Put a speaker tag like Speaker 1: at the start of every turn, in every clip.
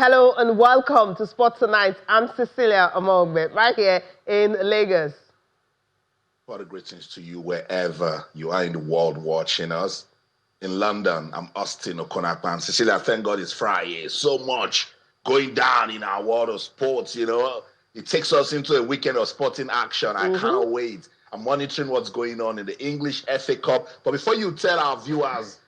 Speaker 1: Hello and welcome to Sports Tonight. I'm Cecilia Omogbe, right here in Lagos.
Speaker 2: What a greetings to you wherever you are in the world watching us. In London, I'm Austin Okonakpan. Cecilia, thank God it's Friday. So much going down in our world of sports, you know. It takes us into a weekend of sporting action. I cannot wait. I'm monitoring what's going on in the English FA Cup. But before you tell our viewers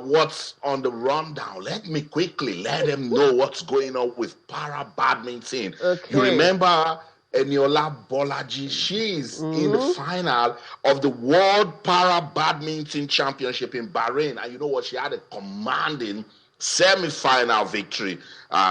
Speaker 2: what's on the rundown, let me quickly let them know what's going on with para badminton.
Speaker 1: Okay.
Speaker 2: You remember Eniola Bolaji? She's in the final of the World Para Badminton Championship in Bahrain. And you know what? She had a commanding semi-final victory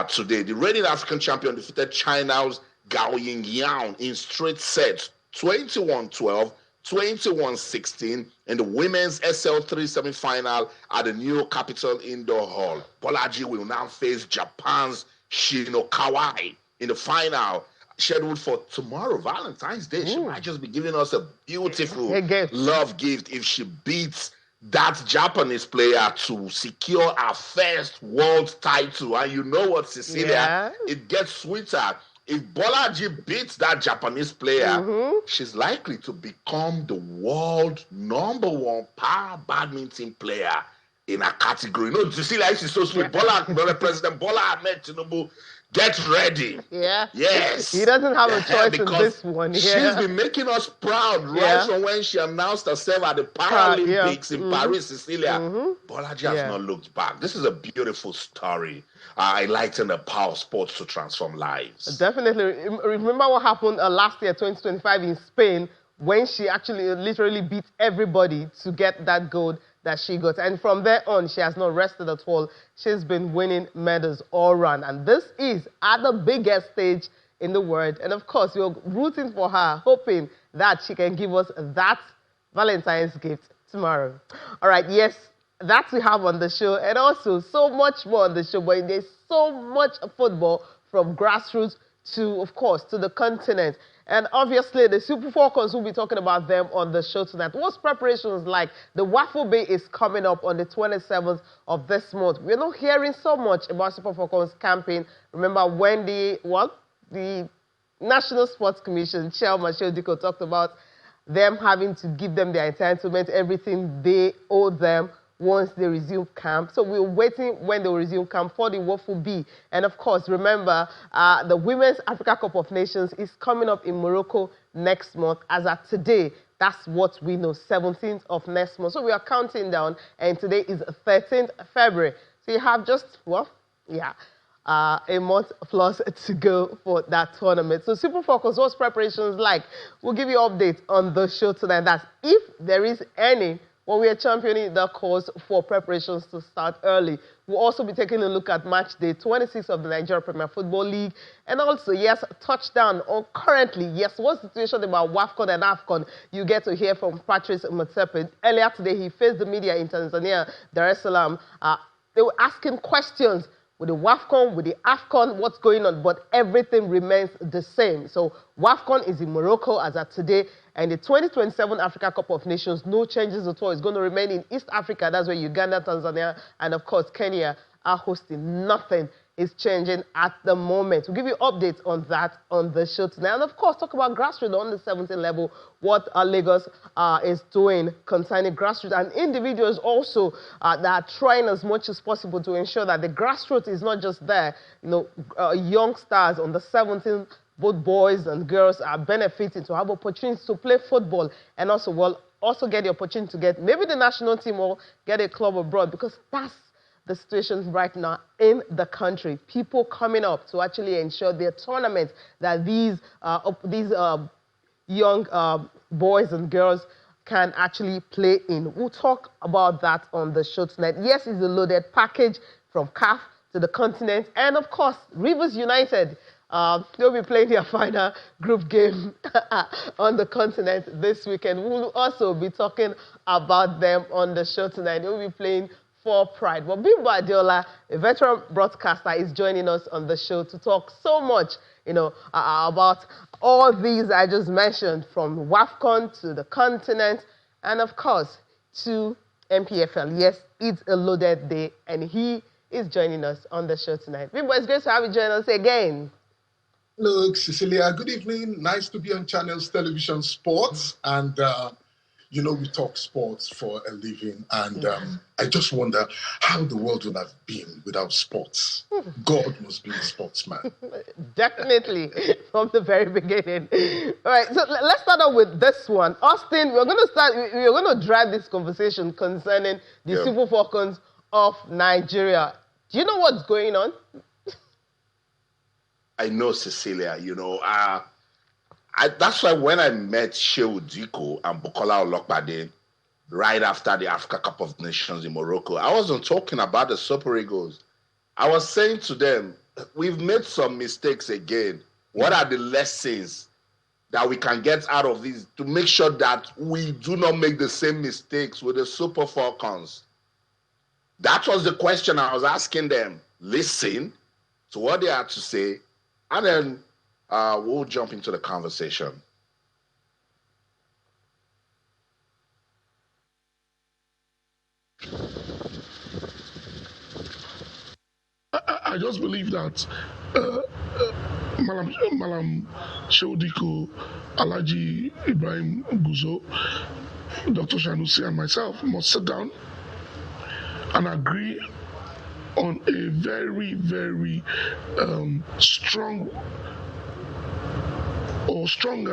Speaker 2: today. The reigning African champion defeated China's Gao Yingyang in straight sets, 21-12, 21-16 in the women's SL3 semi-final at the new Capital Indoor Hall. Bolaji will now face Japan's Shino Kawai in the final, scheduled for tomorrow, Valentine's Day. She might just be giving us a beautiful love gift if she beats that Japanese player to secure our first world title. And you know what, Cecilia? It gets sweeter. If Bolaji beats that Japanese player, she's likely to become the world #1 para badminton player in a category. No, Cecilia, she's so sweet. President Bola Ahmed Tinubu, get ready.
Speaker 1: Yeah.
Speaker 2: Yes.
Speaker 1: He doesn't have a choice in this one.
Speaker 2: She's been making us proud right from when she announced herself at the Paralympics in Paris, Cecilia. Bolaji has not looked back. This is a beautiful story. Enlightening the power of sports to transform lives.
Speaker 1: Definitely. Remember what happened last year, 2025 in Spain, when she actually literally beat everybody to get that gold that she got. And from there on, she has not rested at all. She's been winning medals all round. And this is at the biggest stage in the world. And of course, we're rooting for her, hoping that she can give us that Valentine's gift tomorrow. All right, yes, that we have on the show. And also so much more on the show. But there's so much football from grassroots to, of course, to the continent. And obviously, the Super Falcons, will be talking about them on the show tonight. What's preparations like? The Waffle Bay is coming up on the 27th of this month. We're not hearing so much about Super Falcons campaign. Remember when the National Sports Commission Chairman Diko talked about them having to give them their entitlement, everything they owe them once they resume camp. So we're waiting when they resume camp for the Waffle B. And of course, remember, the Women's Africa Cup of Nations is coming up in Morocco next month. As of today, that's what we know, 17th of next month. So we are counting down, and today is 13th February. So you have just, a month plus to go for that tournament. So Super Falcons, what's preparations like? We'll give you updates on the show tonight. That's if there is any. Well, we are championing the cause for preparations to start early. We'll also be taking a look at match day 26 of the Nigeria Premier Football League. And also, yes, touchdown on currently, yes, what's the situation about WAFCON and AFCON? You get to hear from Patrice Motsepe. Earlier today, he faced the media in Tanzania, Dar es Salaam. They were asking questions with the WAFCON, with the AFCON, what's going on, but everything remains the same. So WAFCON is in Morocco as of today, and the 2027 Africa Cup of Nations, no changes at all. It's going to remain in East Africa. That's where Uganda, Tanzania, and of course Kenya are hosting. Nothing is changing at the moment. We'll give you updates on that on the show tonight. And of course, talk about grassroots on the 17 level, what Lagos is doing concerning grassroots, and individuals also that are trying as much as possible to ensure that the grassroots is not just there. You know, young stars on the 17, both boys and girls are benefiting to have opportunities to play football, and also get the opportunity to get maybe the national team or get a club abroad, because that's the situation right now in the country. People coming up to actually ensure their tournament that these young boys and girls can actually play in. We'll talk about that on the show tonight. Yes, it's a loaded package from CAF to the continent. And of course, Rivers United, they'll be playing their final group game on the continent this weekend. We'll also be talking about them on the show tonight. They'll be playing for Pride. But Bimbo Adiola, a veteran broadcaster, is joining us on the show to talk so much, about all these I just mentioned, from WAFCON to the continent, and of course, to NPFL. Yes, it's a loaded day, and he is joining us on the show tonight. Bimbo, it's great to have you join us again.
Speaker 3: Hello, Cecilia. Good evening. Nice to be on Channels Television Sports. And, we talk sports for a living. And I just wonder how the world would have been without sports. God must be a sportsman.
Speaker 1: Definitely, from the very beginning. All right, so let's start off with this one. Austin, we're going to drive this conversation concerning the Super Falcons of Nigeria. Do you know what's going on?
Speaker 2: I know, Cecilia, that's why when I met Shehu Diko and Bukola Olokbade right after the Africa Cup of Nations in Morocco, I wasn't talking about the Super Eagles. I was saying to them, we've made some mistakes again. What are the lessons that we can get out of this to make sure that we do not make the same mistakes with the Super Falcons? That was the question I was asking them. Listen to what they had to say, and then we'll jump into the conversation.
Speaker 4: I just believe that Malam Shehu, Alhaji Ibrahim Guzo, Dr. Shanusi, and myself must sit down and agree on a very, very stronger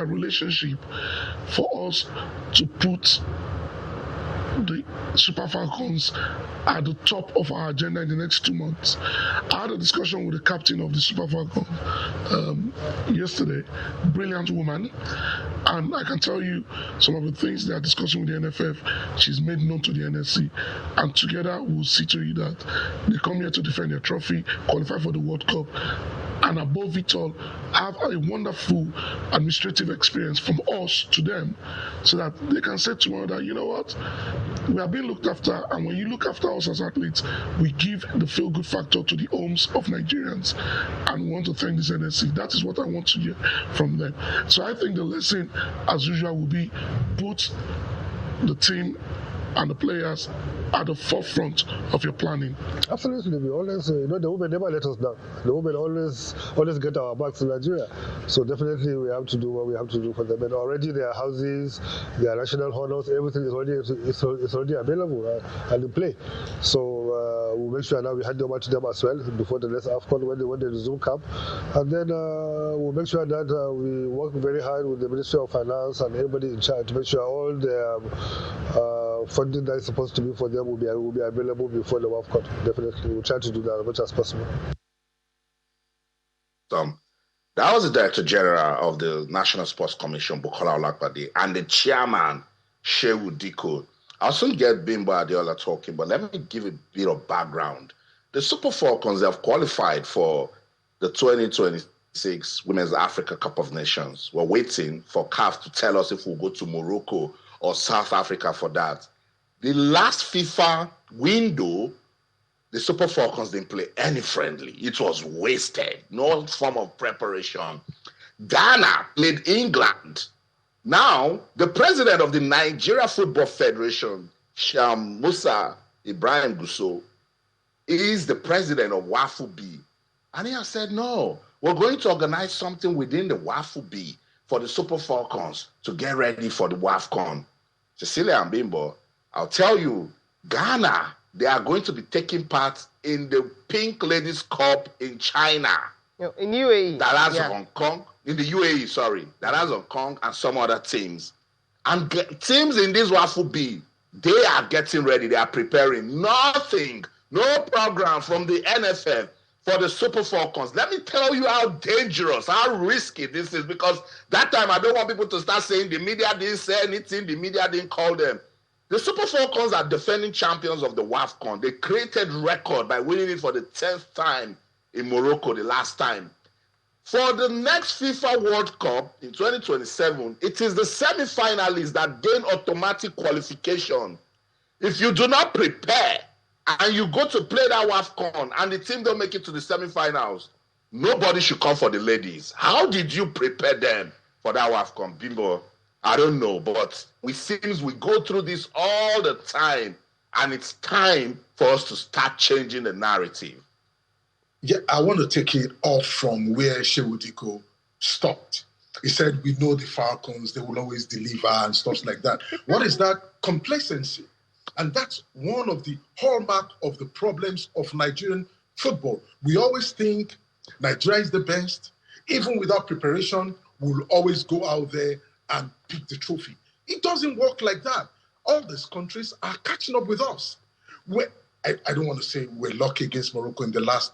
Speaker 4: relationship for us to put the Super Falcons at the top of our agenda in the next 2 months. I had a discussion with the captain of the Super Falcons yesterday, brilliant woman, and I can tell you some of the things they are discussing with the NFF, she's made known to the NSC, and together we'll see to it that they come here to defend their trophy, qualify for the World Cup, and above it all, have a wonderful administrative experience from us to them, so that they can say tomorrow that, you know what, we are being looked after, and when you look after us as athletes, we give the feel-good factor to the homes of Nigerians, and we want to thank this NSC. That is what I want to hear from them. So I think the lesson, as usual, will be put the team and the players at the forefront of your planning.
Speaker 5: Absolutely, we always, the women never let us down. The women always get our backs in Nigeria. So definitely we have to do what we have to do for them. And already their houses, their national honors, everything is already available and in play. So we'll make sure now we hand over to them as well before the next AFCON when they resume camp. And then we'll make sure that we work very hard with the Ministry of Finance and everybody in charge to make sure all the funding that is supposed to be for them will be available before the WAFCON. Definitely, we'll try to do that as much as possible.
Speaker 2: That was the Director General of the National Sports Commission, Bukola Olakpade, and the Chairman, Shehu Diko. I'll soon get Bimbo Adeola talking, but let me give a bit of background. The Super Falcons have qualified for the 2026 Women's Africa Cup of Nations. We're waiting for CAF to tell us if we'll go to Morocco or South Africa for that. The last FIFA window, the Super Falcons didn't play any friendly. It was wasted. No form of preparation. Ghana played England. Now, the president of the Nigeria Football Federation, Musa Ibrahim Gusso, is the president of WAFU-B. And he has said, no, we're going to organize something within the WAFU-B for the Super Falcons to get ready for the WAFCON. Cecilia and Bimbo, I'll tell you, Ghana, they are going to be taking part in the Pink Ladies Cup in China.
Speaker 1: In UAE.
Speaker 2: That has Hong Kong. In the UAE, sorry. That has Hong Kong and some other teams. And teams in this WAFU-B, they are getting ready. They are preparing. Nothing, no program from the NFF for the Super Falcons. Let me tell you how dangerous, how risky this is, because that time I don't want people to start saying the media didn't say anything, the media didn't call them. The Super Falcons are defending champions of the WAFCON. They created record by winning it for the 10th time in Morocco the last time. For the next FIFA World Cup in 2027, it is the semi-finalists that gain automatic qualification. If you do not prepare and you go to play that WAFCON and the team don't make it to the semi-finals, nobody should come for the ladies. How did you prepare them for that WAFCON, Bimbo? I don't know, but it seems we go through this all the time. And it's time for us to start changing the narrative.
Speaker 3: Yeah, I want to take it off from where Shewudiko stopped. He said, we know the Falcons, they will always deliver and stuff like that. What is that? Complacency. And that's one of the hallmark of the problems of Nigerian football. We always think Nigeria is the best. Even without preparation, we'll always go out there and pick the trophy. It doesn't work like that. All these countries are catching up with us. I don't want to say we're lucky against Morocco in the last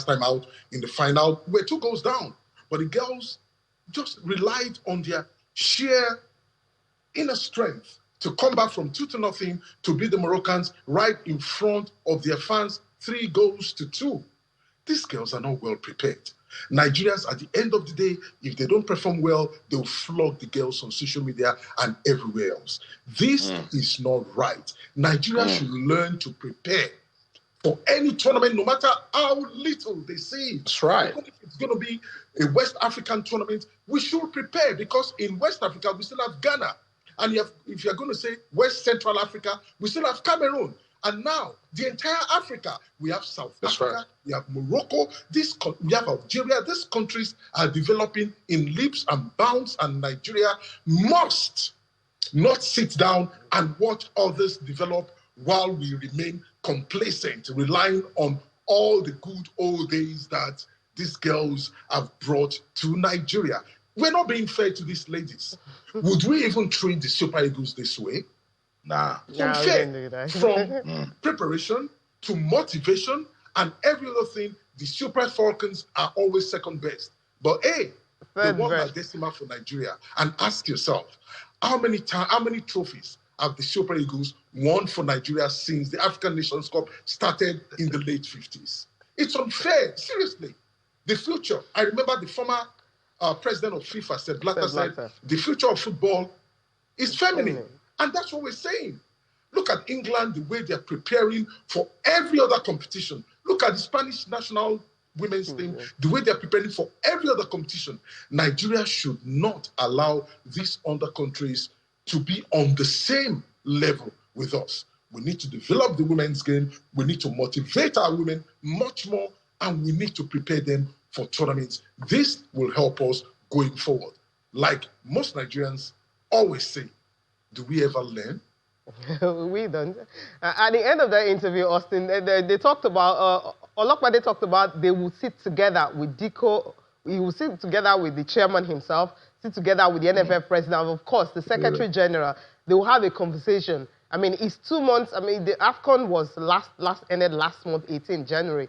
Speaker 3: time out in the final. We're 2 goals down. But the girls just relied on their sheer inner strength to come back from 2-0 to beat the Moroccans right in front of their fans, 3 goals to 2. These girls are not well prepared. Nigerians, at the end of the day, if they don't perform well, they'll flog the girls on social media and everywhere else. This is not right. Nigeria should learn to prepare for any tournament, no matter how little they see it.
Speaker 2: That's right.
Speaker 3: Even if it's going to be a West African tournament, we should prepare, because in West Africa, we still have Ghana. And if you're going to say West Central Africa, we still have Cameroon. And now, the entire Africa, we have South Africa, we have Morocco, we have Algeria. These countries are developing in leaps and bounds, and Nigeria must not sit down and watch others develop while we remain complacent, relying on all the good old days that these girls have brought to Nigeria. We're not being fair to these ladies. Would we even treat the Super Eagles this way?
Speaker 2: Nah.
Speaker 3: Unfair. From preparation to motivation and every other thing, the Super Falcons are always second best. But hey, they won La Decima for Nigeria. And ask yourself, how many trophies have the Super Eagles won for Nigeria since the African Nations Cup started in the late 50s? It's unfair, seriously. The future, I remember the former president of FIFA, Sepp Blatter, said, the future of football is feminine. And that's what we're saying. Look at England, the way they're preparing for every other competition. Look at the Spanish national women's team, the way they're preparing for every other competition. Nigeria should not allow these other countries to be on the same level with us. We need to develop the women's game. We need to motivate our women much more, and we need to prepare them for tournaments. This will help us going forward. Like most Nigerians always say, do we ever learn?
Speaker 1: We don't. At the end of that interview, Austin, they talked about, Olokpade talked about they will sit together with Diko, he will sit together with the chairman himself, sit together with the NFF president, and of course, the Secretary General. They will have a conversation. I mean, it's 2 months. I mean, the AFCON was ended last month, 18 January.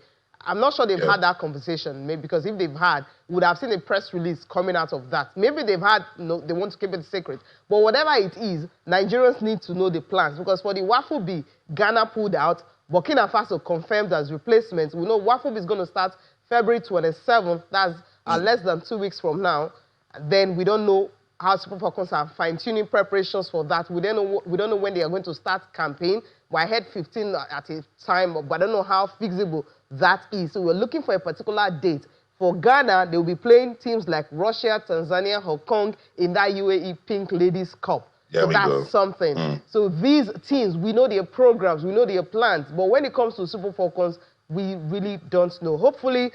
Speaker 1: I'm not sure they've had that conversation, maybe, because if they've had, we would have seen a press release coming out of that. Maybe they've had, they want to keep it secret. But whatever it is, Nigerians need to know the plans, because for the WAFCON B, Ghana pulled out, Burkina Faso confirmed as replacement. We know WAFCON B is going to start February 27th. That's less than 2 weeks from now. Then we don't know how Super Falcons are fine-tuning preparations for that. We don't know when they are going to start campaign. We had 15 at a time, but I don't know how feasible that is. So we're looking for a particular date. For Ghana, they will be playing teams like Russia, Tanzania, Hong Kong in that UAE Pink Ladies Cup. So that's something. So these teams, we know their programs, we know their plans. But when it comes to Super Falcons, we really don't know. Hopefully,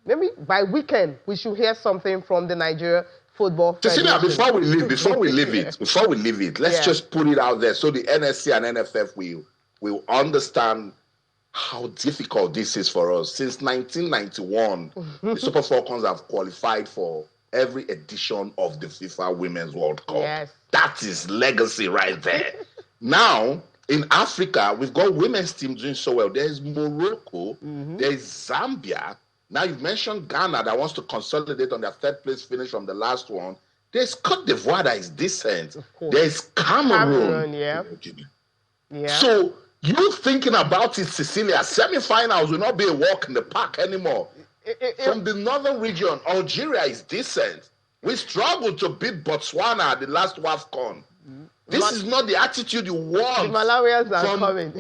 Speaker 1: maybe by weekend, we should hear something from the Nigeria Football Federation.
Speaker 2: Cecilia, before we leave it, let's just put it out there so the NSC and NFF will understand how difficult this is for us. Since 1991, the Super Falcons have qualified for every edition of the FIFA Women's World Cup.
Speaker 1: Yes.
Speaker 2: That is legacy right there. Now, in Africa, we've got women's teams doing so well. There's Morocco, there's Zambia. Now, you've mentioned Ghana that wants to consolidate on their 3rd place finish from the last one. There's Cote d'Ivoire that is decent. There's Cameroon. So, you thinking about it, Cecilia, semi-finals will not be a walk in the park anymore. From the northern region, Algeria is decent. We struggled to beat Botswana at the last WAFCON. This is not the attitude you want.
Speaker 1: The Malawians are coming.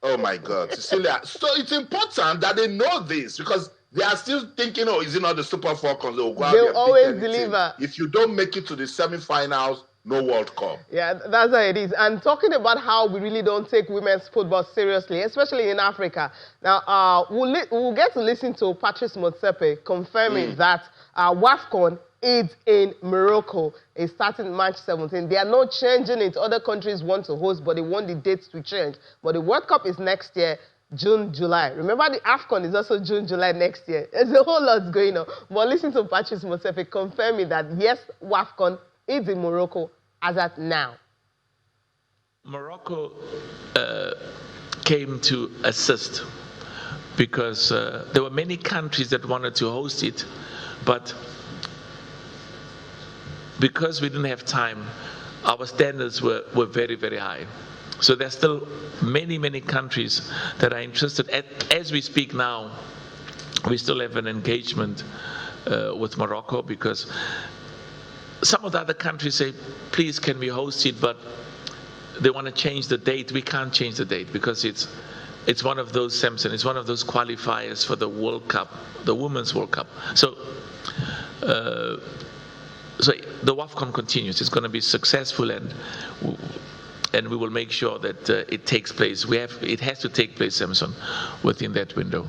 Speaker 2: Oh, my God, Cecilia. So it's important that they know this, because they are still thinking, is it not the Super Falcons? They'll
Speaker 1: always deliver.
Speaker 2: If you don't make it to the semi-finals, no World Cup.
Speaker 1: Yeah, that's how it is. And talking about how we really don't take women's football seriously, especially in Africa. Now, we'll get to listen to Patrice Motsepe confirming that WAFCON is in Morocco. It's starting March 17. They are not changing it. Other countries want to host, but they want the dates to change. But the World Cup is next year, June, July. Remember, the AFCON is also June, July next year. There's a whole lot going on. But listen to Patrice Motsepe confirming that, yes, WAFCON is in Morocco as at now.
Speaker 6: Morocco came to assist because there were many countries that wanted to host it, but because we didn't have time, our standards were very, very high. So there's still many, many countries that are interested. As we speak now, we still have an engagement with Morocco because some of the other countries say, please, can we host it? But they want to change the date. We can't change the date because it's one of those, Samson, it's one of those qualifiers for the World Cup, the Women's World Cup. So the WAFCON continues. It's going to be successful, and we will make sure that it takes place. It has to take place, Samson, within that window.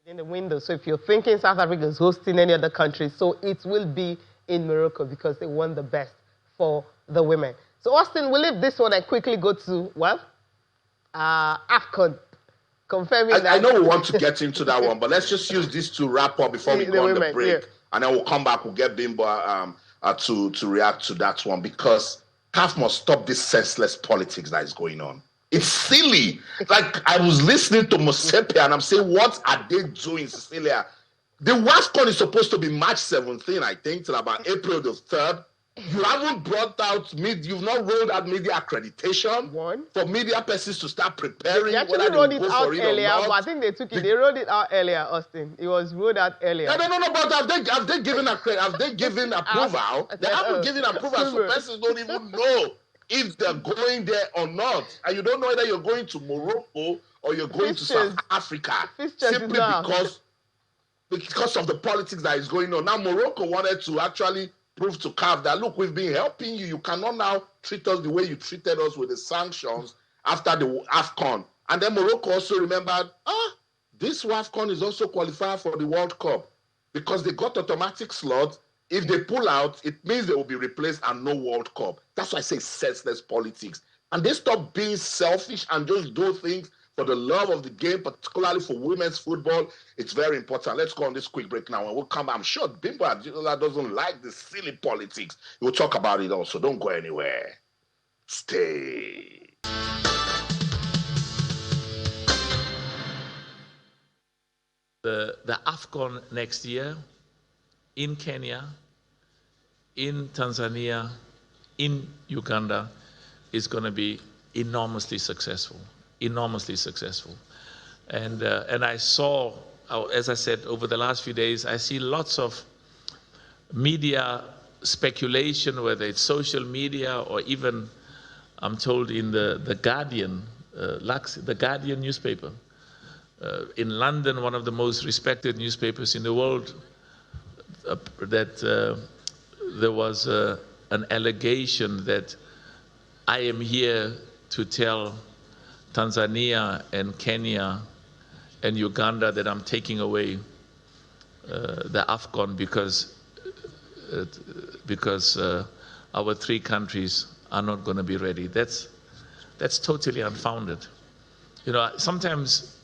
Speaker 1: In the window. So if you're thinking South Africa is hosting any other country, so it will be in Morocco because they want the best for the women. So Austin, we'll leave this one and quickly go to, AFCON. Confirming that.
Speaker 2: I know we want to get into that one, but let's just use this to wrap up before we go on the break. Yeah. And then we'll come back, we'll get Bimbo to react to that one, because CAF must stop this senseless politics that is going on. It's silly. Like, I was listening to Motsepe and I'm saying, what are they doing, Cecilia? The WAFCON is supposed to be March 17, I think, till about April the 3rd. You haven't brought out, you've not rolled out media accreditation for media persons to start preparing.
Speaker 1: They actually rolled it out earlier, but I think they rolled it out earlier, Austin. It was rolled out earlier.
Speaker 2: No, but have they given approval? They haven't given approval, so persons don't even know if they're going there or not. And you don't know whether you're going to Morocco or you're going to South Africa. Simply because of the politics that is going on. Now, Morocco wanted to actually prove to CAF that, look, we've been helping you. You cannot now treat us the way you treated us with the sanctions after the AFCON. And then Morocco also remembered, this WAFCON is also qualified for the World Cup because they got automatic slots. If they pull out, it means they will be replaced and no World Cup. That's why I say senseless politics. And they stop being selfish and just do things for the love of the game, particularly for women's football. It's very important. Let's go on this quick break now, and we'll come back. I'm sure Bimbo Adeola doesn't like this silly politics. We'll talk about it also. Don't go anywhere. Stay.
Speaker 6: The AFCON next year in Kenya, in Tanzania, in Uganda is going to be enormously successful. And I saw, as I said, over the last few days, I see lots of media speculation, whether it's social media or even, I'm told, in the Guardian, the Guardian newspaper. In London, one of the most respected newspapers in the world, that there was an allegation that I am here to tell Tanzania and Kenya and Uganda that I'm taking away the AFCON because our three countries are not going to be ready. That's totally unfounded. You know, sometimes,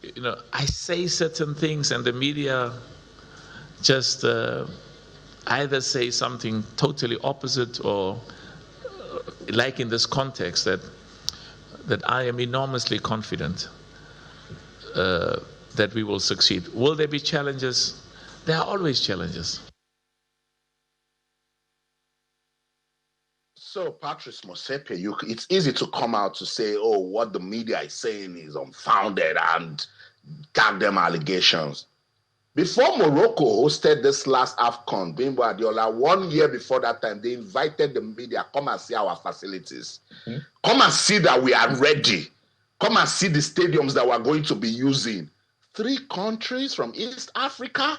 Speaker 6: you know, I say certain things and the media just either say something totally opposite or like in this context that I am enormously confident that we will succeed. Will there be challenges? There are always challenges.
Speaker 2: So, Patrice Motsepe, it's easy to come out to say, oh, what the media is saying is unfounded and tag them allegations. Before Morocco hosted this last AFCON, Bimbo Adeola, 1 year before that time, they invited the media, come and see our facilities. Mm-hmm. Come and see that we are ready. Come and see the stadiums that we're going to be using. 3 countries from East Africa,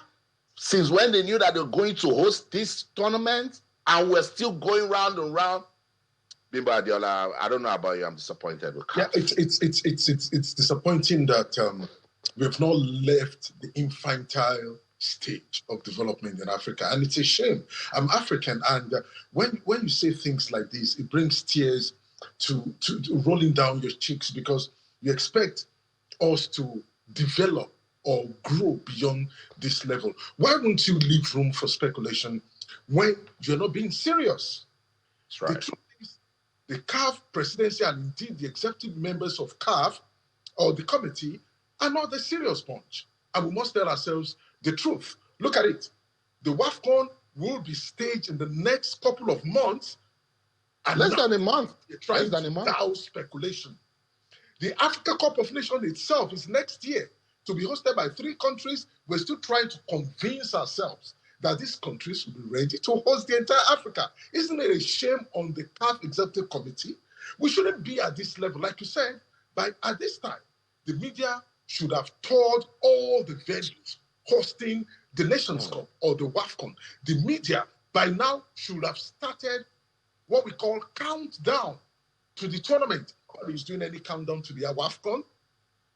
Speaker 2: since when they knew that they're going to host this tournament, and we're still going round and round. Bimbo Adiola, I don't know about you. I'm disappointed with CAF.
Speaker 3: Yeah, it's disappointing that we have not left the infantile stage of development in Africa, and it's a shame. I'm African, and when you say things like this, it brings tears to rolling down your cheeks, because you expect us to develop or grow beyond this level. Why won't you leave room for speculation when you're not being serious?
Speaker 2: That's right.
Speaker 3: The truth is, the CAF presidency and indeed the executive members of CAF or the committee are not the serious bunch. And we must tell ourselves the truth. Look at it. The WAFCON will be staged in the next couple of months. And
Speaker 2: Less than a month.
Speaker 3: Less than a month. Without speculation. The Africa Cup of Nations itself is next year, to be hosted by 3 countries. We're still trying to convince ourselves that these countries will be ready to host the entire Africa. Isn't it a shame on the CAF Executive Committee? We shouldn't be at this level. Like you said, at this time, the media should have toured all the venues hosting the Nations Cup or the WAFCON. The media by now should have started what we call countdown to the tournament. Nobody's doing any countdown to the WAFCON.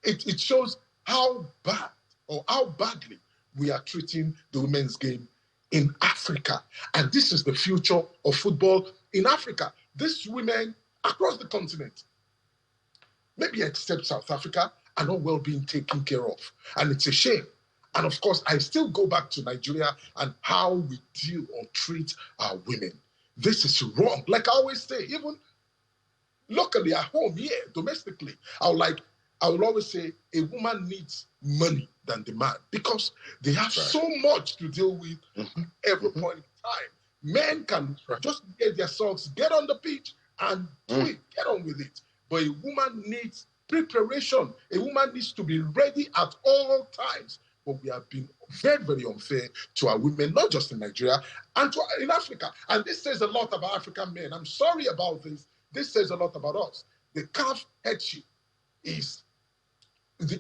Speaker 3: It shows how bad or how badly we are treating the women's game in Africa. And this is the future of football in Africa. These women across the continent, maybe except South Africa, are not well being taken care of. And it's a shame. And of course, I still go back to Nigeria and how we deal or treat our women. This is wrong. Like I always say, even locally at home, here, domestically, I will always say a woman needs money than the man, because they have so much to deal with every point in time. Men can just get their socks, get on the pitch and do it, get on with it. But a woman needs preparation. A woman needs to be ready at all times. But we have been very, very unfair to our women, not just in Nigeria, and in Africa. And this says a lot about African men. I'm sorry about this. This says a lot about us. The CAF headship is, the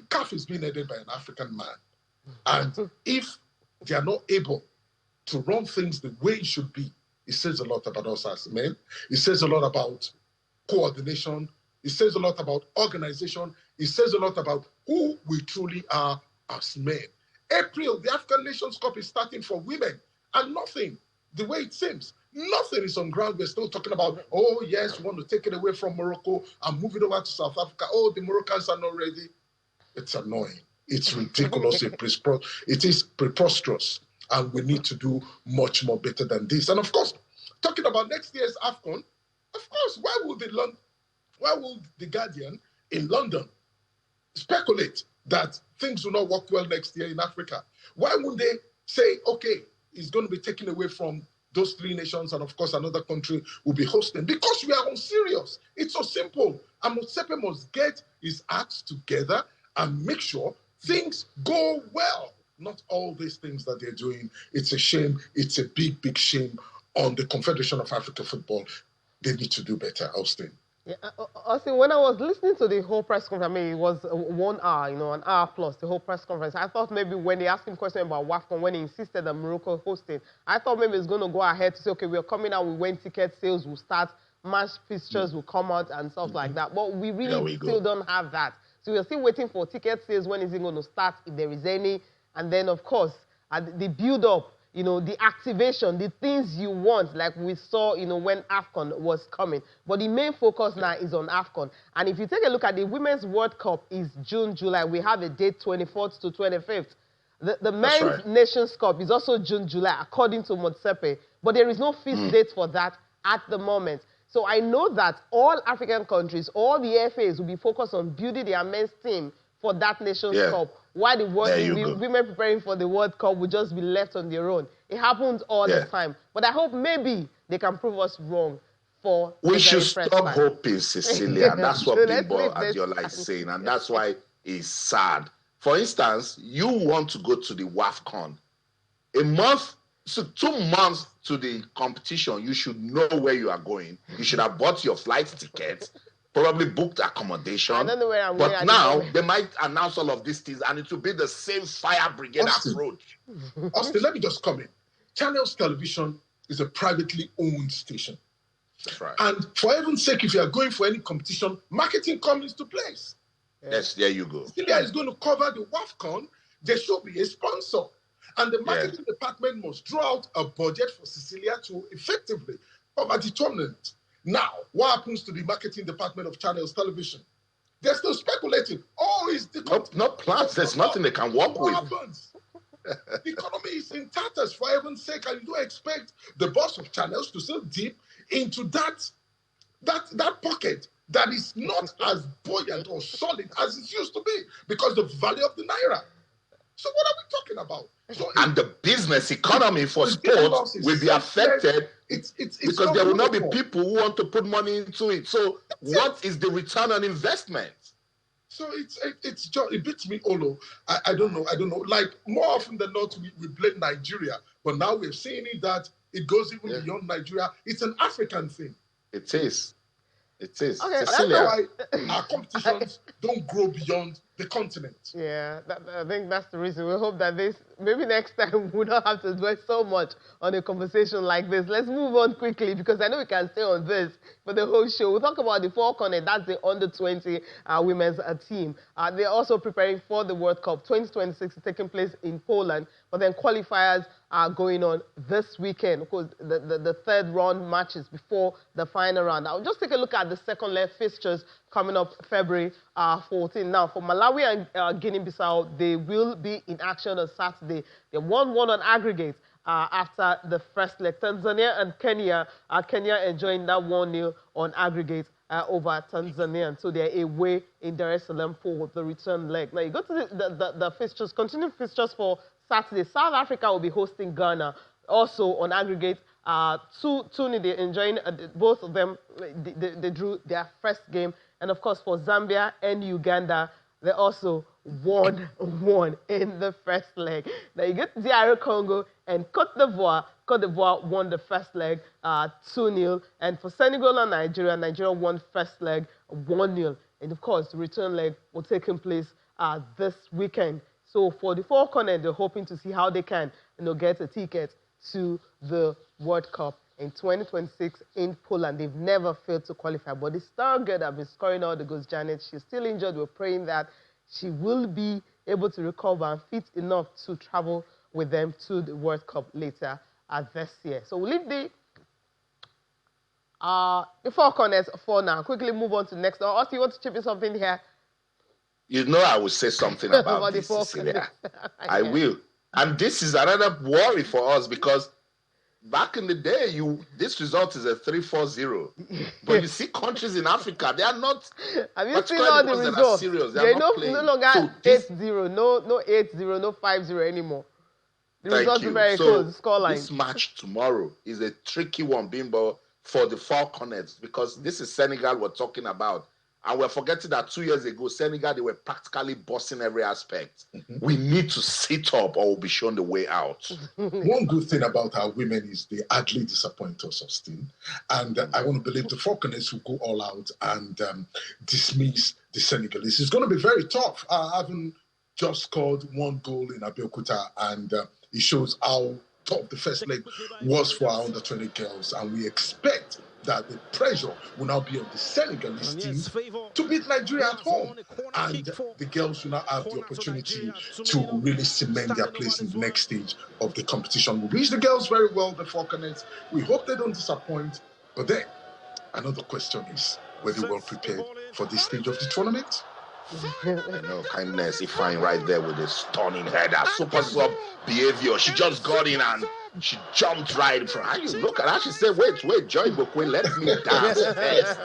Speaker 3: CAF is being headed by an African man. And if they are not able to run things the way it should be, it says a lot about us as men. It says a lot about coordination. It says a lot about organization. It says a lot about who we truly are as men. April, the African Nations Cup is starting for women, and nothing, the way it seems, nothing is on ground. We're still talking about, oh yes, we want to take it away from Morocco and move it over to South Africa. Oh, the Moroccans are not ready. It's annoying. It's ridiculous. It is preposterous. And we need to do much more better than this. And of course, talking about next year's AFCON, of course, why would the Guardian in London speculate that things will not work well next year in Africa? Why wouldn't they say, okay, it's going to be taken away from those 3 nations, and of course another country will be hosting? Because we are unserious. It's so simple. And Motsepe must get his acts together and make sure things go well. Not all these things that they're doing. It's a shame. It's a big, big shame on the Confederation of African Football. They need to do better, Austin.
Speaker 1: Yeah, Austin, when I was listening to the whole press conference, I mean, it was 1 hour, an hour plus, the whole press conference. I thought maybe when they asked him questions about WAFCON, when he insisted that Morocco hosting, I thought maybe it's going to go ahead to say, okay, we're coming out with when ticket sales will start, match fixtures will come out and stuff like that. But we really still don't have that. So we're still waiting for ticket sales. When is it going to start, if there is any? And then, of course, the build-up, the activation, the things you want, like we saw, when AFCON was coming. But the main focus now is on AFCON. And if you take a look at the Women's World Cup is June, July. We have a date 24th to 25th. The Men's Nations Cup is also June, July, according to Motsepe. But there is no fixed date for that at the moment. So I know that all African countries, all the FAs will be focused on building their men's team for that Nations Cup. While the women preparing for the World Cup will just be left on their own. It happens all the time. But I hope maybe they can prove us wrong for
Speaker 2: we should stop hoping, Cecilia. That's what Bimbo Adiola is saying. And that's why it's sad. For instance, you want to go to the WAFCON. So 2 months to the competition, you should know where you are going. You should have bought your flight tickets. Probably booked accommodation. I don't know where I'm going. But now they might announce all of these things, and it will be the same fire brigade approach.
Speaker 3: Austin, let me just comment. Channels Television is a privately owned station.
Speaker 2: That's right.
Speaker 3: And for heaven's sake, if you are going for any competition, marketing comes into place.
Speaker 2: Yes, there you go.
Speaker 3: Cecilia is going to cover the WAFCON. There should be a sponsor. And the marketing department must draw out a budget for Cecilia to effectively cover the tournament. Now, what happens to the marketing department of Channels Television? They're still speculating. Oh, is the
Speaker 2: no plans. There's nothing they can work with.
Speaker 3: What happens? The economy is in tatters, for heaven's sake, and you don't expect the boss of Channels to still dip into that pocket that is not as buoyant or solid as it used to be because the value of the naira. So what are we talking about? So
Speaker 2: and the business economy for sports will be affected because there will not be people who want to put money into it. So what is the return on investment?
Speaker 3: So it's just, it beats me, Olo. I don't know. Like, more often than not, we blame Nigeria, but now we're seeing it that it goes even beyond Nigeria. It's an African thing.
Speaker 2: It is. It is.
Speaker 1: Okay,
Speaker 3: that's why our competitions don't grow beyond the continent.
Speaker 1: Yeah, I think that's the reason. We hope that maybe next time we don't have to dwell so much on a conversation like this. Let's move on quickly because I know we can stay on this for the whole show. We'll talk about the Falcons, that's the under-20 women's team. They're also preparing for the World Cup 2026 taking place in Poland, but then qualifiers are going on this weekend. Of course, the third round matches before the final round. I'll just take a look at the second leg fixtures coming up February 14. Now, for Malawi and Guinea-Bissau, they will be in action on Saturday. They 1-1 on aggregate after the first leg. Tanzania and Kenya enjoying that 1-0 on aggregate over Tanzania. And so they're away in Dar es Salaam for the return leg. Now, you go to the fixtures, continuing fixtures for Saturday. South Africa will be hosting Ghana, also on aggregate. 2-0, they're enjoying, both of them, they drew their first game. And of course, for Zambia and Uganda, they also 1-1 in the first leg. Now you get DR Congo and Cote d'Ivoire. Cote d'Ivoire won the first leg 2-0. And for Senegal and Nigeria won first leg 1-0. And of course, the return leg will take place this weekend. So for the Falcons, they're hoping to see how they can get a ticket to the World Cup in 2026 in Poland. They've never failed to qualify. But the star girl that has been scoring all the goals, Janet, she's still injured. We're praying that she will be able to recover and fit enough to travel with them to the World Cup later this year. So we'll leave the Falcons for now. Quickly move on to the next. Also, you want to chip in something here?
Speaker 2: You know I will say something about this, Cecilia. I will. And this is another worry for us because back in the day, this result is a 3-4-0. But you see countries in Africa, they are not.
Speaker 1: Have you seen all the results?
Speaker 2: Serious.
Speaker 1: They're no longer 8-0, no 8-0, no 5-0 anymore. The results are very close. Scoreline.
Speaker 2: This match tomorrow is a tricky one, Bimbo, for the Falcons because this is Senegal we're talking about. And we're forgetting that 2 years ago, Senegal, they were practically bossing every aspect. We need to sit up or we'll be shown the way out.
Speaker 3: One good thing about our women is they hardly disappoint us, Austin. And I want to believe the Falcons will go all out and dismiss the Senegalese. It's going to be very tough. I haven't just scored one goal in Abeokuta, and it shows how tough the first leg was for our under-20 girls. And we expect that the pressure will now be on the Senegalese team to beat Nigeria at home. And the girls will now have the opportunity to really cement their place in the next stage of the competition. We wish the girls very well, the Falcons. We hope they don't disappoint. But then, another question is, were they well prepared for this stage of the tournament?
Speaker 2: I know, kindness, Ifeanyi right there with a stunning header. Super sub behavior. She just got in and she jumped right in front. How you look at her? She said, wait, Joy Bokwe, let me dance first.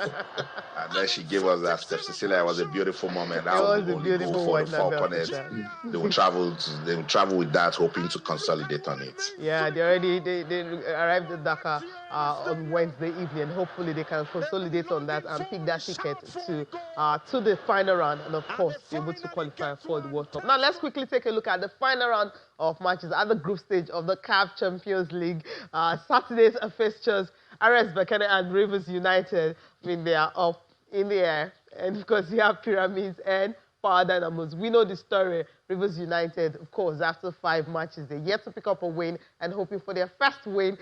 Speaker 2: And then she gave us that step. Cecilia, it was a beautiful moment. That was the only goal for the Falcons. They will travel with that, hoping to consolidate on it.
Speaker 1: Yeah, they arrived at Dakar on Wednesday evening. Hopefully they can consolidate on that and pick that ticket to the final round and of course be able to qualify for the World Cup. Now let's quickly take a look at the final round of matches at the group stage of the CAF Champions League. Saturday's fixtures, RS Berkane and Rivers United, they are up in the air. And of course you have Pyramids and Power Dynamos. We know the story. Rivers United, of course, after 5 matches, they're yet to pick up a win and hoping for their first win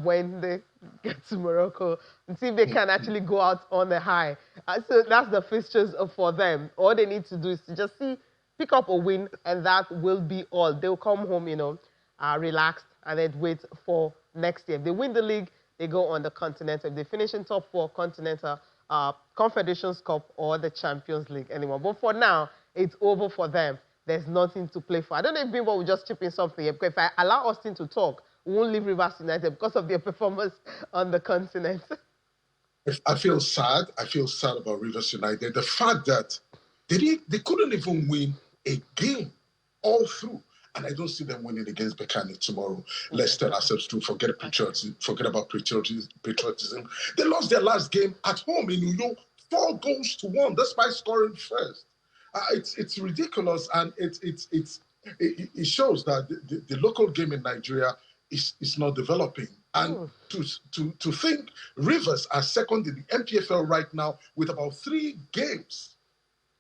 Speaker 1: when they get to Morocco and see if they can actually go out on a high. So that's the fixtures for them. All they need to do is to just pick up a win, and that will be all. They'll come home, relaxed, and then wait for next year. If they win the league, they go on the continental. If they finish in top 4, continental, Confederations Cup, or the Champions League anymore. But for now, it's over for them. There's nothing to play for. I don't know if Bimbo will just chip in something here, because if I allow Austin to talk, we won't leave Rivers United because of their performance on the continent.
Speaker 3: I feel sad. I feel sad about Rivers United. The fact that they couldn't even win a game all through. And I don't see them winning against Bekani tomorrow. Let's tell ourselves to forget about patriotism. They lost their last game at home in New York, 4-1, despite scoring first. It's ridiculous, and it shows that the local game in Nigeria is not developing. And to think Rivers are second in the NPFL right now with about 3 games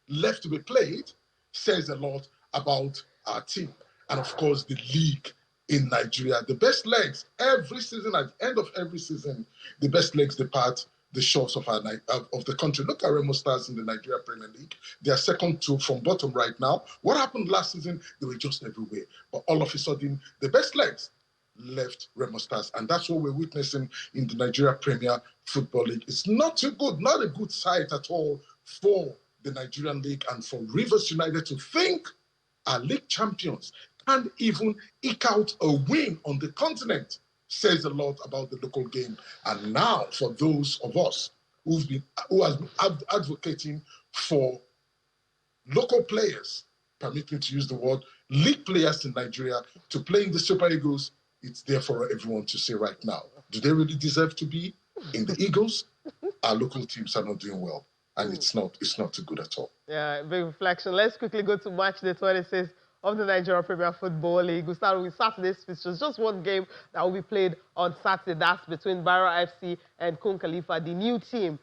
Speaker 3: left to be played says a lot about our team. And of course, the league in Nigeria. The best legs every season, at the end of every season, the best legs depart the shores of the country. Look at Remo Stars in the Nigeria Premier League. They are second from bottom right now. What happened last season? They were just everywhere. But all of a sudden, the best legs left Remo Stars. And that's what we're witnessing in the Nigeria Premier Football League. It's not too good, not a good sight at all for the Nigerian League and for Rivers United to think our league champions can't even eke out a win on the continent. Says a lot about the local game. And now, for those of us who have been advocating for local players, permit me to use the word, league players in Nigeria to play in the Super Eagles, it's there for everyone to say right now. Do they really deserve to be in the Eagles? Our local teams are not doing well, and it's not too good at all.
Speaker 1: Yeah, big reflection. Let's quickly go to matchday 26 of the Nigeria Premier Football League. We start with Saturday's fixtures. Just one game that will be played on Saturday. That's between Barra FC and Kun Khalifa, the new team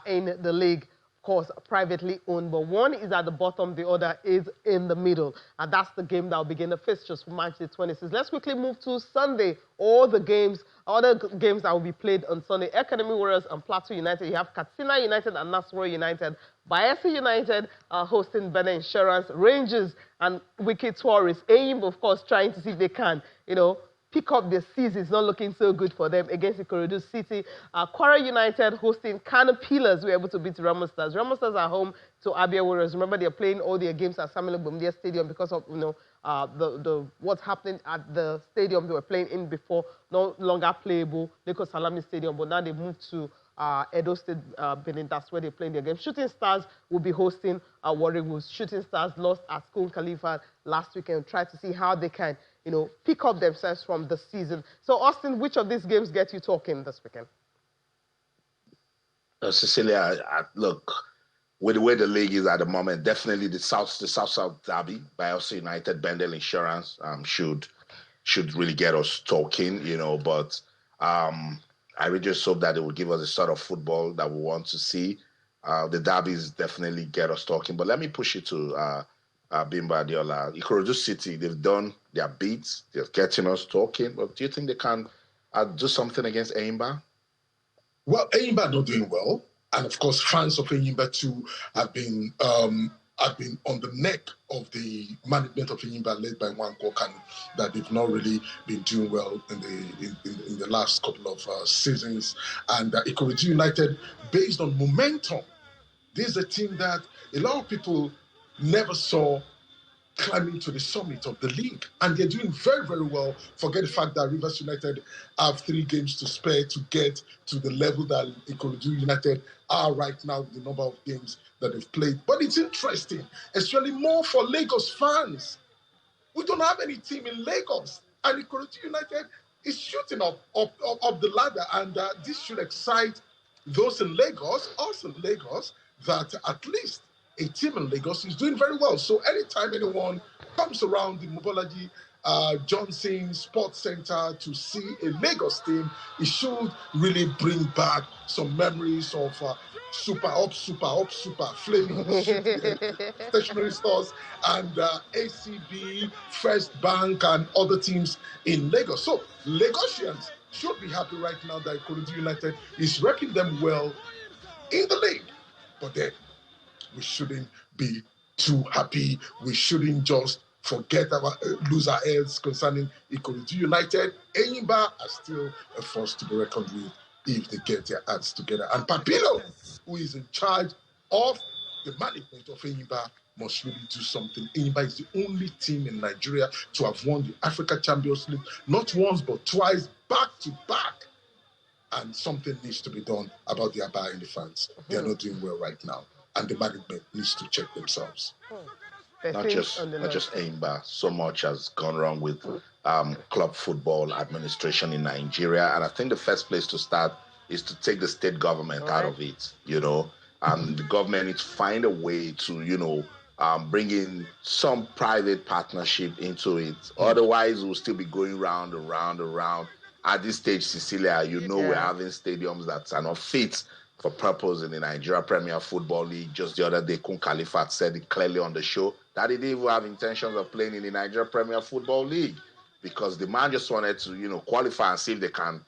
Speaker 1: in the league. Of course, privately owned, but one is at the bottom, the other is in the middle. And that's the game that will begin the fixtures for matchday 26. Let's quickly move to Sunday. Other games that will be played on Sunday. Academy Warriors and Plateau United. You have Katsina United and Nasarawa United. Bayelsa United hosting Benin Insurance. Rangers and Wiki Tourists. AIM, of course, trying to see if they can, pick up the season. It's not looking so good for them against Ikorodu City. Kwara United hosting Kano Pillars. We're able to beat Remo Stars. Remo Stars are home to Abia Warriors. Remember, they're playing all their games at Samuel Bomdia Stadium because of what's happening at the stadium they were playing in before. No longer playable, Lagos Salami Stadium, but now they moved to Edo State, Benin. That's where they're playing their game. Shooting Stars will be hosting Warri Wolves. Shooting Stars lost at Kun Khalifa last weekend. Try to see how they can, pick up themselves from the season. So, Austin, which of these games get you talking this weekend?
Speaker 2: Cecilia, look, with the way the league is at the moment, definitely the South derby, Bayelsa United, Bendel Insurance should really get us talking, but I really just hope that it will give us the sort of football that we want to see. The derbies definitely get us talking. But let me push it to Bimba Adiola. Ikorodu City, they've done their beats. They're getting us talking. But do you think they can do something against Eimba?
Speaker 3: Well, Eimba are not doing well. And of course, fans of Eimba too have been on the neck of the management of Eimba, led by Juan Kokan, that they've not really been doing well in the last couple of seasons. And Ikorodu United, based on momentum, this is a team that a lot of people never saw climbing to the summit of the league. And they're doing very, very well. Forget the fact that Rivers United have 3 games to spare to get to the level that Ikorodu United are right now with the number of games that they've played. But it's interesting, especially more for Lagos fans. We don't have any team in Lagos. And Ikorodu United is shooting up the ladder. And this should excite those in Lagos, us in Lagos, that at least a team in Lagos is doing very well. So anytime anyone comes around the Mobolaji Johnson Sports Center to see a Lagos team, it should really bring back some memories of super, flaming stationery stores and ACB, First Bank, and other teams in Lagos. So Lagosians should be happy right now that Ikorodu United is repping them well in the league. But then we shouldn't be too happy. We shouldn't just lose our heads concerning Ikorodu United. Enyimba are still a force to be reckoned with if they get their hands together. And Papilo, who is in charge of the management of Enyimba, must really do something. Enyimba is the only team in Nigeria to have won the Africa Champions League, not once but twice, back to back. And something needs to be done about the Aba in the fans. They are not doing well right now, and the management needs to check themselves.
Speaker 2: Not just Enyimba. So much has gone wrong with club football administration in Nigeria, and I think the first place to start is to take the state government out of it. The government needs to find a way to bring in some private partnership into it. Otherwise, we'll still be going round and round and round. At this stage, Cecilia, we're having stadiums that are not fit for purpose in the Nigeria Premier Football League. Just the other day, Kun Khalifat said it clearly on the show that he didn't even have intentions of playing in the Nigeria Premier Football League because the man just wanted to, qualify and see if they can,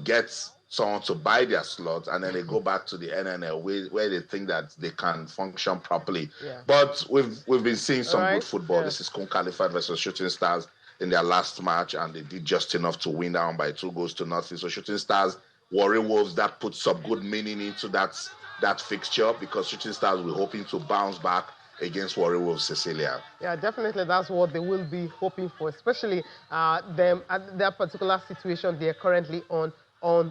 Speaker 2: get someone to buy their slot, and then they go back to the NNL where they think that they can function properly. Yeah. But we've been seeing some good football. This is Kun Khalifat versus Shooting Stars in their last match, and they did just enough to win down by 2-0. So Shooting Stars, Warri Wolves, that puts some good meaning into that fixture because Shooting Stars will be hoping to bounce back against Warri Wolves, Cecilia.
Speaker 1: Yeah, definitely that's what they will be hoping for, especially them at their particular situation they're currently on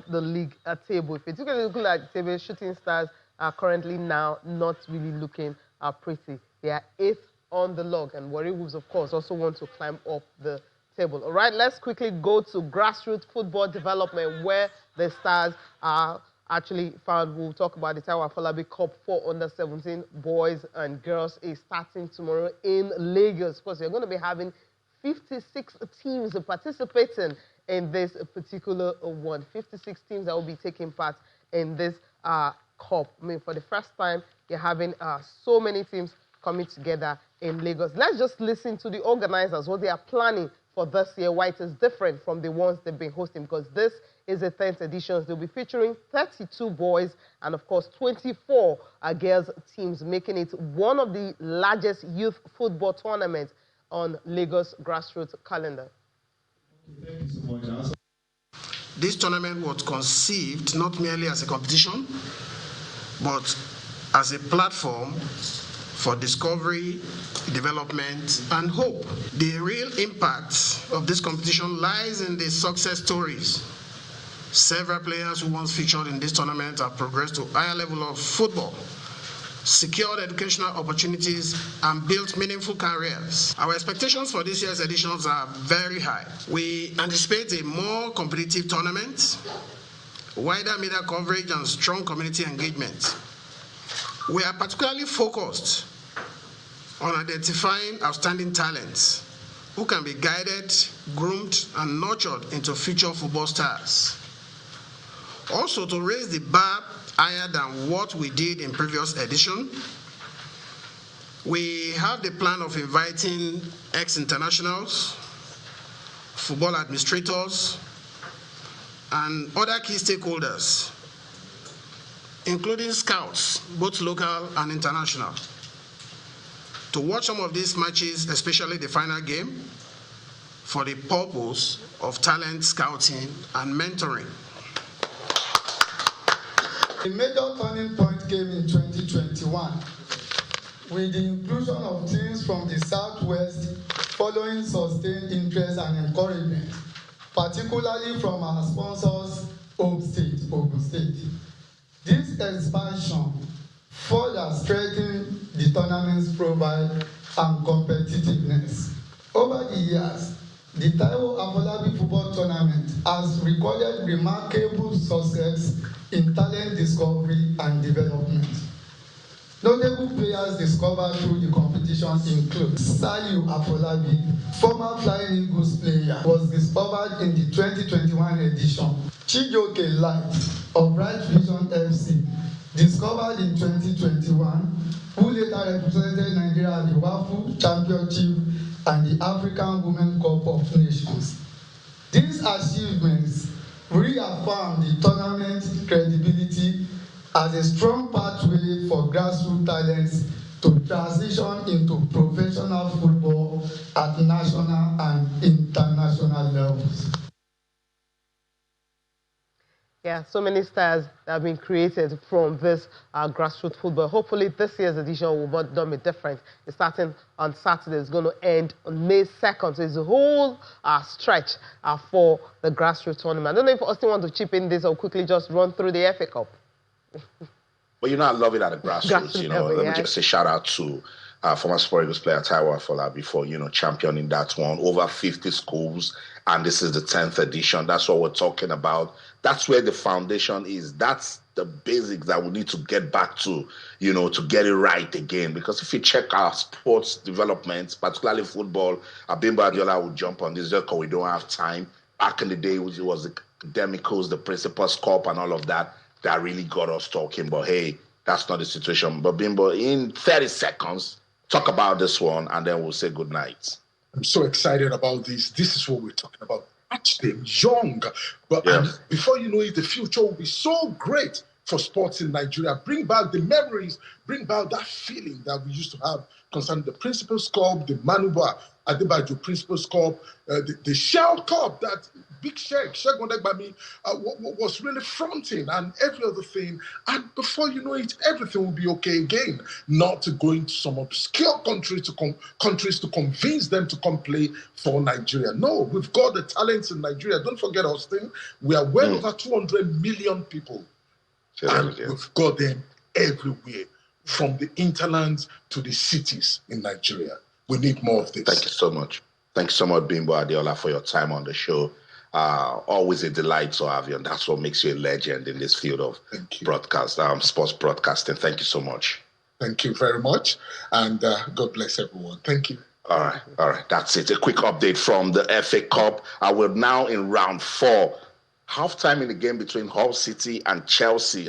Speaker 1: the league table. If you take a look at the table, Shooting Stars are currently now not really looking pretty. They are 8th on the log, and Warri Wolves, of course, also want to climb up the table. All right, let's quickly go to grassroots football development, where the Stars are actually found. We'll talk about the Taiwo Afolabi Cup for under-17 boys and girls is starting tomorrow in Lagos. Of course, you're going to be having 56 teams participating in this particular one. 56 teams that will be taking part in this cup. I mean, for the first time, you're having so many teams coming together in Lagos. Let's just listen to the organizers, what they are planning for this year, why it is different from the ones they've been hosting, because this is the 10th edition. They'll be featuring 32 boys and, of course, 24 girls teams, making it one of the largest youth football tournaments on Lagos grassroots calendar.
Speaker 7: Thank you so much. This tournament was conceived not merely as a competition, but as a platform for discovery, development, and hope. The real impact of this competition lies in the success stories. Several players who once featured in this tournament have progressed to a higher level of football, secured educational opportunities, and built meaningful careers. Our expectations for this year's editions are very high. We anticipate a more competitive tournament, wider media coverage, and strong community engagement. We are particularly focused on identifying outstanding talents who can be guided, groomed, and nurtured into future football stars. Also, to raise the bar higher than what we did in previous edition, we have the plan of inviting ex-internationals, football administrators, and other key stakeholders, including scouts, both local and international, to watch some of these matches, especially the final game, for the purpose of talent scouting and mentoring.
Speaker 8: A major turning point came in 2021 with the inclusion of teams from the Southwest following sustained interest and encouragement, particularly from our sponsors, Ogun State. This expansion further strengthened the tournament's profile and competitiveness. Over the years, the Taiwo Afolabi Football Tournament has recorded remarkable success in talent discovery and development. Notable players discovered through the competition include Saliu Afolabi, former Flying Eagles player, was discovered in the 2021 edition. Chijioke Light of Bright Vision FC, discovered in 2021, who later represented Nigeria at the WAFCON Championship and the African Women Cup of Nations. These achievements reaffirm the tournament's credibility as a strong pathway for grassroots talents to transition into professional football at national and international levels.
Speaker 1: Yeah, so many stars that have been created from this grassroots football. Hopefully, this year's edition will not be different. It's starting on Saturday. It's going to end on May 2nd. So it's a whole stretch for the grassroots tournament. I don't know if Austin wants to chip in this or quickly just run through the FA Cup.
Speaker 2: Well, you know, I love it at the grassroots. You know, let me just say shout out to former Sport Eagles player Taiwo Afolabi for, you know, championing that one. Over 50 schools, and this is the 10th edition. That's what we're talking about. That's where the foundation is. That's the basics that we need to get back to, you know, to get it right again. Because if you check our sports developments, particularly football, Bimbo Adiola will jump on this just because we don't have time. Back in the day, it was the academicals, the Principals Cup, and all of that really got us talking. But hey, that's not the situation. But Bimbo, in 30 seconds, talk about this one, and then we'll say good night.
Speaker 3: I'm so excited about this. This is what we're talking about. Match them young. But before you know it, the future will be so great for sports in Nigeria. Bring back the memories, bring back that feeling that we used to have concerning the Principals Cup, the Manuba Adebayo Principals Cup, the Shell Cup that Big Sheikh Wondegbami was really fronting, and every other thing. And before you know it, everything will be okay again. Not going to some obscure country countries to convince them to come play for Nigeria. No, we've got the talents in Nigeria. Don't forget, Austin, we are well over 200 million people. And we've got them everywhere, from the interlands to the cities in Nigeria. We need more of this.
Speaker 2: Thank you so much. Thanks so much, Bimbo Adiola, for your time on the show. Always a delight to have you, and that's what makes you a legend in this field of broadcast, sports broadcasting. Thank you so much.
Speaker 3: Thank you very much, and God bless everyone. Thank you.
Speaker 2: All right. That's it. A quick update from the FA Cup. We're now in round 4. Halftime in the game between Hull City and Chelsea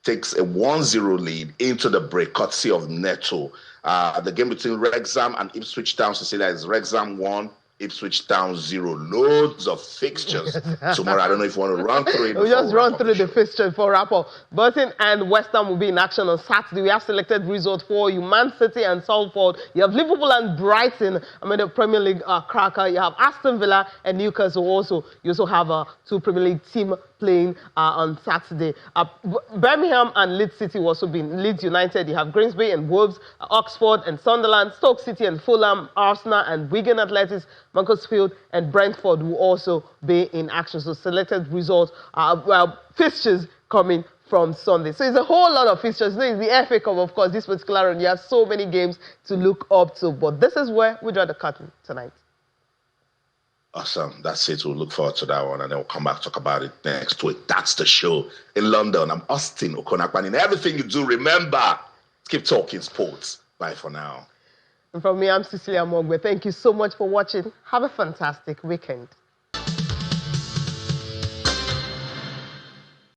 Speaker 2: takes a 1-0 lead into the break, courtesy of Neto. The game between Wrexham and Ipswich Town, Cecilia, is Wrexham 1, Ipswich Town 0. Loads of fixtures tomorrow. I don't know if you want to run through it.
Speaker 1: We'll just run through the fixture for wrap-up. Burton and West Ham will be in action on Saturday. We have selected results for you. Man City and Salford. You have Liverpool and Brighton. The Premier League cracker. You have Aston Villa and Newcastle also. You also have 2 Premier League team playing on Saturday. Birmingham and Leeds City will also be in Leeds United. You have Grimsby and Wolves, Oxford and Sunderland, Stoke City and Fulham, Arsenal and Wigan Athletics, Macclesfield and Brentford will also be in action. So selected results, fixtures coming from Sunday. So it's a whole lot of fixtures. So it's the FA Cup, of course, this particular round. You have so many games to look up to. But this is where we draw the curtain tonight.
Speaker 2: Awesome. That's it. We'll look forward to that one, and then we'll come back talk about it next week. That's the show in London. I'm Austin Okonakpan. In everything you do, remember, keep talking sports. Bye for now.
Speaker 1: And from me, I'm Cecilia Mogbe. Thank you so much for watching. Have a fantastic weekend.